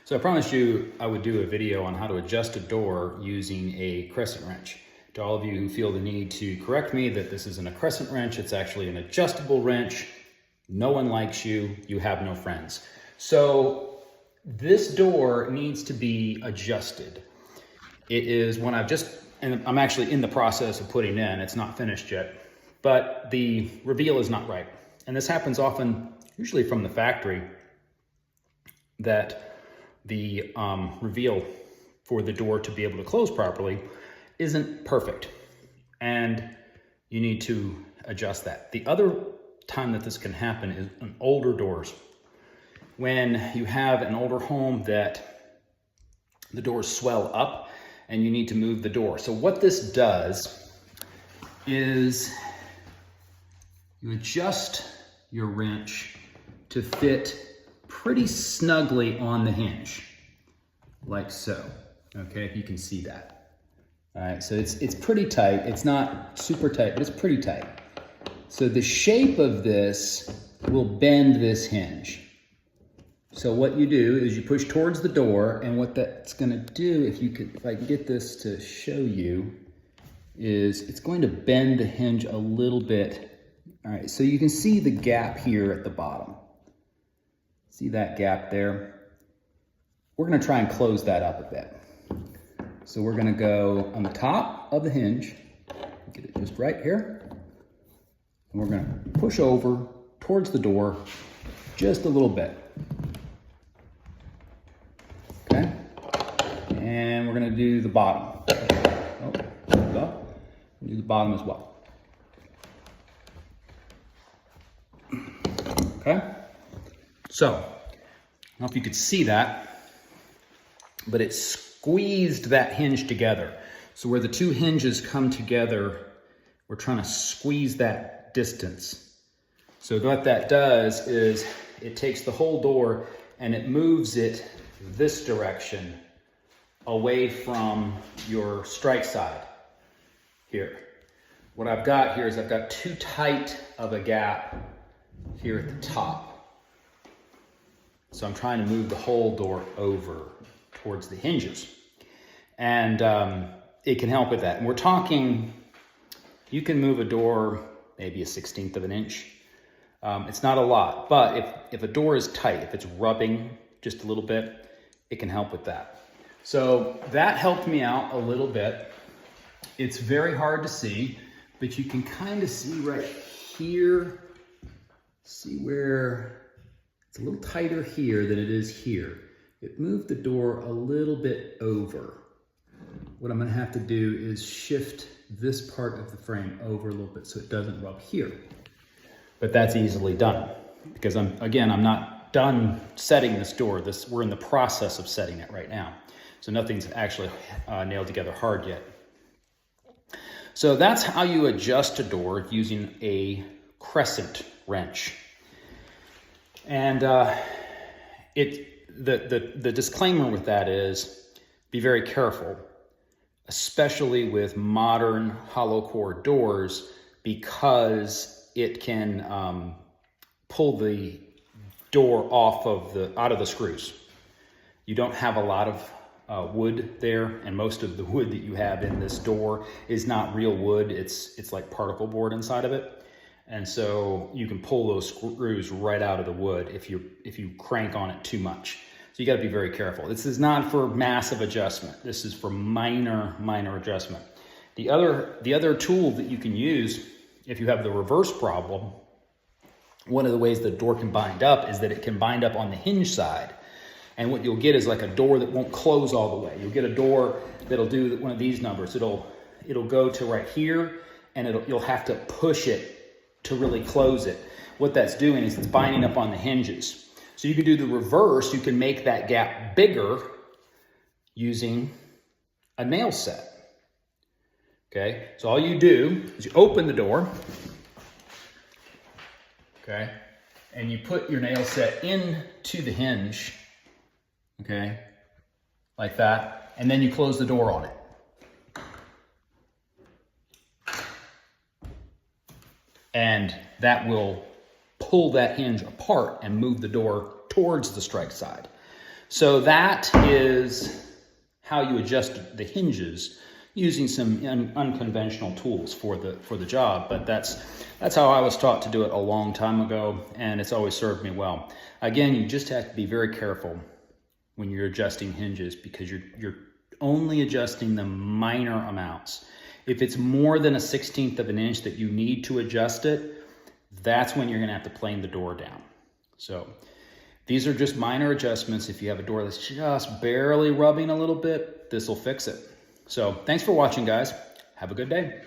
So I promised you I would do a video on how to adjust a door using a crescent wrench. To all of you who feel the need to correct me that this isn't a crescent wrench, it's actually an adjustable wrench. No one likes you, you have no friends. So this door needs to be adjusted. It is one and I'm actually in the process of putting in, it's not finished yet, but the reveal is not right. And this happens often, usually from the factory, that the reveal for the door to be able to close properly isn't perfect, and you need to adjust that. The other time that this can happen is on older doors. When you have an older home that the doors swell up and you need to move the door. So what this does is you adjust your wrench to fit pretty snugly on the hinge, like so. Okay, if you can see that. All right, so it's pretty tight. It's not super tight, but it's pretty tight. So the shape of this will bend this hinge. So what you do is you push towards the door, and what that's gonna do, if I can get this to show you, is it's going to bend the hinge a little bit. All right, so you can see the gap here at the bottom. See that gap there? We're gonna try and close that up a bit. So we're gonna go on the top of the hinge, get it just right here, and we're gonna push over towards the door just a little bit. Okay? And we're gonna do the bottom. Oh, there we go. We'll do the bottom as well. Okay? So, I don't know if you could see that, but it squeezed that hinge together. So where the two hinges come together, we're trying to squeeze that distance. So what that does is it takes the whole door and it moves it this direction away from your strike side here. What I've got here is I've got too tight of a gap here at the top. So I'm trying to move the whole door over towards the hinges. And it can help with that. And we're talking, you can move a door maybe 1/16 of an inch. It's not a lot, but if a door is tight, if it's rubbing just a little bit, it can help with that. So that helped me out a little bit. It's very hard to see, but you can kind of see right here, see where it's a little tighter here than it is here. It moved the door a little bit over. What I'm gonna have to do is shift this part of the frame over a little bit so it doesn't rub here. But that's easily done because I'm not done setting this door. We're in the process of setting it right now. So nothing's actually nailed together hard yet. So that's how you adjust a door using a crescent wrench. And the disclaimer with that is be very careful, especially with modern hollow core doors, because it can pull the door out of the screws. You don't have a lot of wood there, and most of the wood that you have in this door is not real wood. It's like particle board inside of it. And so you can pull those screws right out of the wood if you crank on it too much. So you got to be very careful. This is not for massive adjustment. This is for minor adjustment. The other tool that you can use if you have the reverse problem, one of the ways the door can bind up is that it can bind up on the hinge side. And what you'll get is like a door that won't close all the way. You'll get a door that'll do one of these numbers. It'll go to right here, and you'll have to push it to really close it. What that's doing is it's binding up on the hinges. So you can do the reverse. You can make that gap bigger using a nail set. Okay, so all you do is you open the door, okay, and you put your nail set into the hinge, okay, like that, and then you close the door on it. And that will pull that hinge apart and move the door towards the strike side. So that is how you adjust the hinges using some unconventional tools for the job. But that's how I was taught to do it a long time ago, and it's always served me well. Again, you just have to be very careful when you're adjusting hinges, because you're only adjusting the minor amounts. If it's more than 1/16 of an inch that you need to adjust it, that's when you're gonna have to plane the door down. So these are just minor adjustments. If you have a door that's just barely rubbing a little bit, this will fix it. So thanks for watching, guys. Have a good day.